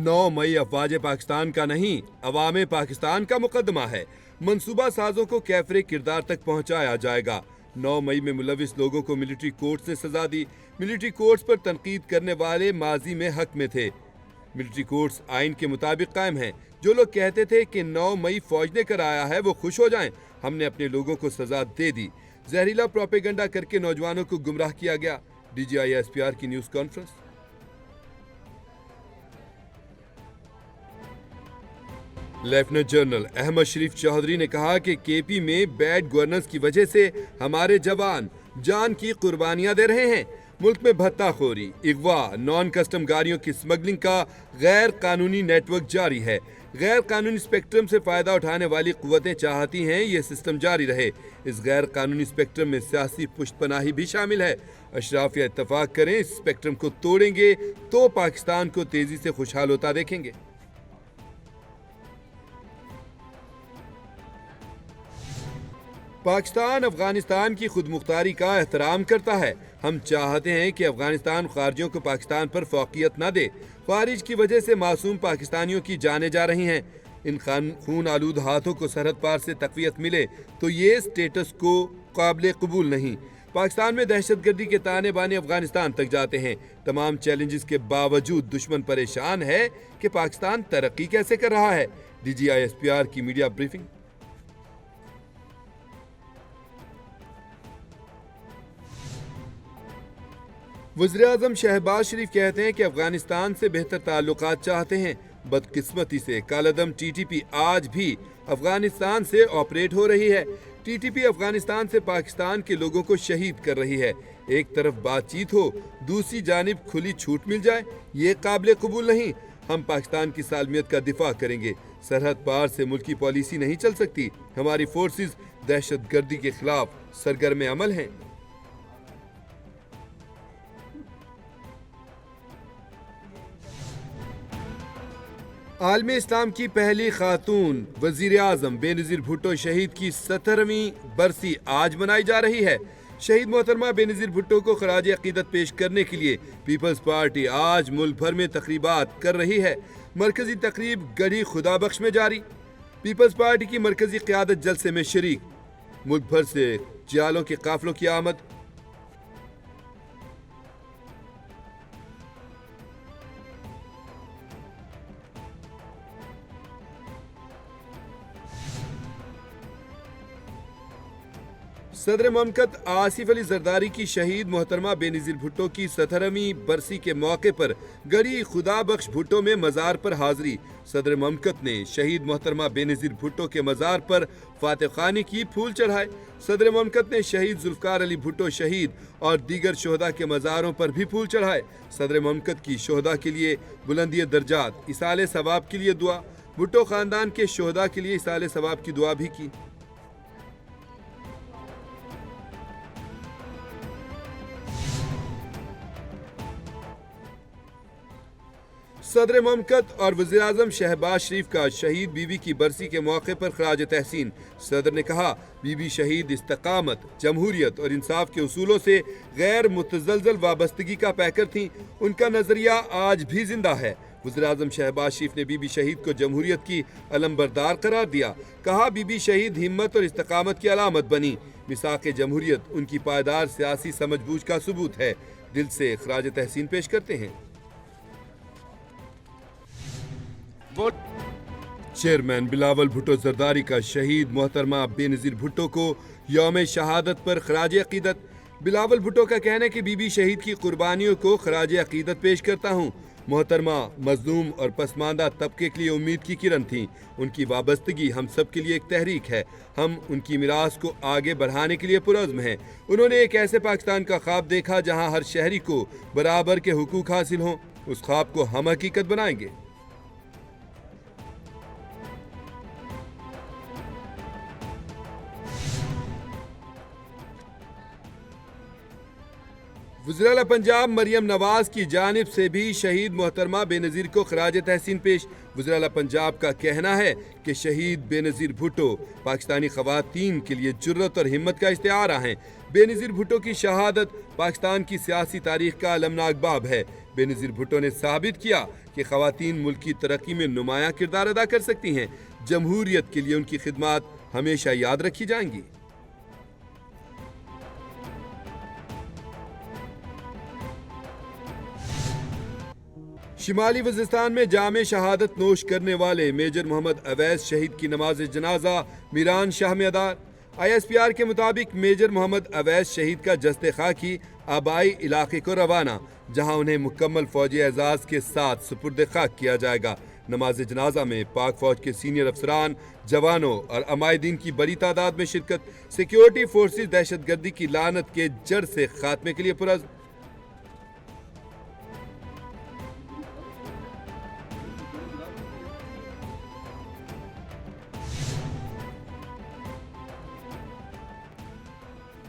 9 मई अफवाज पाकिस्तान का नहीं, अवाम पाकिस्तान का मुकदमा है। मंसूबा साजों को कैफरे किरदार तक पहुंचाया जाएगा। 9 मई में मुलविस लोगों को मिलिट्री कोर्ट से सजा दी। मिलिट्री कोर्ट्स पर तनकीद करने वाले माजी में हक में थे। मिलिट्री कोर्ट्स आइन के मुताबिक कायम हैं। जो लोग कहते थे कि 9 मई फौज ने कराया है वो खुश हो जाएं। हमने अपने लोगों को सजा दे दी। जहरीला प्रोपेगेंडा करके नौजवानों को गुमराह किया गया। DGI SPR की news conference. Lieutenant general Ahmed Sharif Chaudhry ने कहा कि KP में बैड गवर्नेंस की वजह से हमारे जवान जान की कुर्बानियां दे रहे हैं। मुल्क में भत्ताखोरी, अगवा, नॉन कस्टम गाड़ियों की स्मगलिंग का गैर कानूनी नेटवर्क जारी है। गैर कानूनी स्पेक्ट्रम से फायदा उठाने वाली कुव्वतें चाहती हैं ये सिस्टम जारी रहे। इस गैर कानूनी स्पेक्ट्रम में सियासी पुष्टपनाही भी शामिल है। अशराफ या इत्तफाक करें, इस स्पेक्ट्रम को तोड़ेंगे तो पाकिस्तान को तेजी से खुशहाल होता देखेंगे। पाकिस्तान अफगानिस्तान की खुदमुख्तारी का एहतराम करता है। हम चाहते हैं कि अफगानिस्तान खारजियों को पाकिस्तान पर फौकियत न दे। खारिज की वजह से मासूम पाकिस्तानियों की जानें जा रही हैं। इन खून आलूद हाथों को सरहद पार से तकवीत मिले तो ये स्टेटस को काबिल कबूल नहीं। पाकिस्तान में दहशतगर्दी के ताने बाने अफगानिस्तान तक जाते हैं। तमाम चैलेंजेस के बावजूद दुश्मन परेशान है कि पाकिस्तान तरक्की कैसे कर रहा है। DGI SPR की मीडिया ब्रीफिंग। वज़ीर-ए-आज़म शहबाज शरीफ कहते हैं कि अफगानिस्तान से बेहतर ताल्लुकात चाहते हैं। बदकिस्मती से कालादम TTP आज भी अफगानिस्तान से ऑपरेट हो रही है। TTP अफगानिस्तान से पाकिस्तान के लोगों को शहीद कर रही है। एक तरफ बातचीत हो, दूसरी जानिब खुली छूट मिल जाए, ये काबिल कबूल नहीं। हम पाकिस्तान की सालमियत का दिफा करेंगे। सरहद पार से मुल्की पॉलिसी नहीं चल सकती। हमारी फोर्सेस दहशतगर्दी के खिलाफ सरगर्म अमल हैं। आलम इस्लाम की पहली खातून वज़ीर-ए-आज़म बेनज़ीर भुट्टो शहीद की 17वीं बरसी आज मनाई जा रही है। शहीद मोहतरमा बेनज़ीर भुट्टो को खराज अक़ीदत पेश करने के लिए पीपल्स पार्टी आज मुल्क भर में तकरीबात कर रही है। मरकजी तकरीब गढ़ी खुदाबख्श में जारी। पीपल्स पार्टी की मरकजी क़यादत जलसे में शरीक। मुल्क भर से जियालों के काफिलों की आमद। सदर ममलकत आसिफ अली जरदारी की शहीद मोहतरमा बेनज़ीर भुट्टो की 17वीं बरसी के मौके पर गढ़ी खुदाबख्श भुट्टो में मज़ार पर हाज़री। सदर ममलकत ने शहीद मोहतरमा बेनज़ीर भुट्टो के मज़ार पर फातिह ख़ानी की, फूल चढ़ाए। सदर ममलकत ने शहीद जुल्फ़कार अली भुट्टो शहीद और दीगर शोहदा के मज़ारों पर भी फूल चढ़ाए। सदर ममलकत की शोहदा के लिए बुलंदी दर्जात, इसाले सवाब के लिए दुआ। भुट्टो ख़ानदान के शोहदा के लिए इसाले सवाब की दुआ भी की। सदर ममलकत और वज़ीर-ए-आज़म शहबाज शरीफ का शहीद बीबी की बरसी के मौके पर खराज तहसीन। सदर ने कहा, बीबी शहीद इस्तकामत, जमहूरियत और इंसाफ के उसूलों से गैर मुतज़लज़ल वाबस्तगी का पैकर थीं। उनका नज़रिया आज भी जिंदा है। वज़ीर-ए-आज़म शहबाज शरीफ ने बीबी शहीद को जमहूरियत की अलमबरदार करार दिया। कहा, बीबी शहीद हिम्मत और इस्तकामत की अलामत बनी। मिसाक़ जमहूरियत उनकी पायदार सियासी समझबूझ का सबूत है। दिल से खराज तहसीन पेश करते हैं। चेयरमैन बिलावल भुट्टो जरदारी का शहीद मोहतरमा बेनज़ीर भुट्टो को यौम शहादत पर खराज अक़ीदत। बिलावल भुट्टो का कहना है कि बीबी शहीद की कुर्बानियों को खराज अक़ीदत पेश करता हूँ। मोहतरमा मजलूम और पसमानदा तबके के लिए उम्मीद की किरण थी। उनकी वाबस्तगी हम सब के लिए एक तहरीक है। हम उनकी मिरास को आगे बढ़ाने के लिए पुरज़्म हैं। उन्होंने एक ऐसे पाकिस्तान का ख्वाब देखा जहाँ हर शहरी को बराबर के हुकूक हासिल हों। उस ख्वाब को हम हकीकत बनाएंगे। वज़ीर-ए-आला पंजाब मरियम नवाज की जानिब से भी शहीद मोहतरमा बेनज़ीर को खराज तहसीन पेश। वज़ीर-ए-आला पंजाब का कहना है कि शहीद बेनज़ीर भुट्टो पाकिस्तानी ख़वातीन के लिए जुर्रत और हिम्मत का इस्तिआरा हैं। बेनज़ीर भुट्टो की शहादत पाकिस्तान की सियासी तारीख का अलमनाक बाब है। بے-نظیر بھٹو نے ثابت کیا کہ خواتین ملک کی ترقی میں نمایاں کردار ادا کر سکتی ہیں۔ جمہوریت کے لیے ان کی خدمات ہمیشہ یاد رکھی جائیں گی۔ شمالی وزیرستان میں جامع شہادت نوش کرنے والے میجر محمد اویس شہید کی نماز جنازہ میران شاہ میں ادا۔ آئی ایس پی آر کے مطابق میجر محمد اویس شہید کا جسد خاکی آبائی علاقے کو روانہ، جہاں انہیں مکمل فوجی اعزاز کے ساتھ سپرد خاک کیا جائے گا۔ نماز جنازہ میں پاک فوج کے سینئر افسران، جوانوں اور عمائدین کی بڑی تعداد میں شرکت۔ سیکیورٹی فورسز دہشت گردی کی لعنت کے جڑ سے خاتمے کے لیے پرعزم۔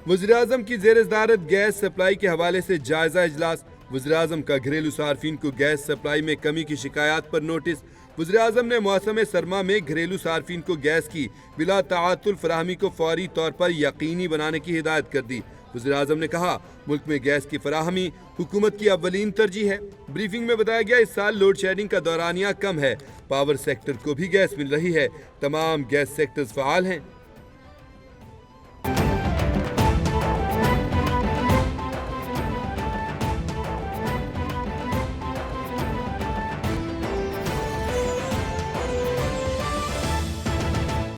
وزیراعظم کی زیر صدارت گیس سپلائی کے حوالے سے جائزہ اجلاس۔ وزیراعظم کا گھریلو صارفین کو گیس سپلائی میں کمی کی شکایات پر نوٹس۔ وزیراعظم نے موسم سرما میں گھریلو صارفین کو گیس کی بلا تعطل فراہمی کو فوری طور پر یقینی بنانے کی ہدایت کر دی۔ وزیراعظم نے کہا، ملک میں گیس کی فراہمی حکومت کی اولین ترجیح ہے۔ بریفنگ میں بتایا گیا، اس سال لوڈ شیڈنگ کا دورانیہ کم ہے، پاور سیکٹر کو بھی گیس مل رہی ہے، تمام گیس سیکٹرز فعال ہیں۔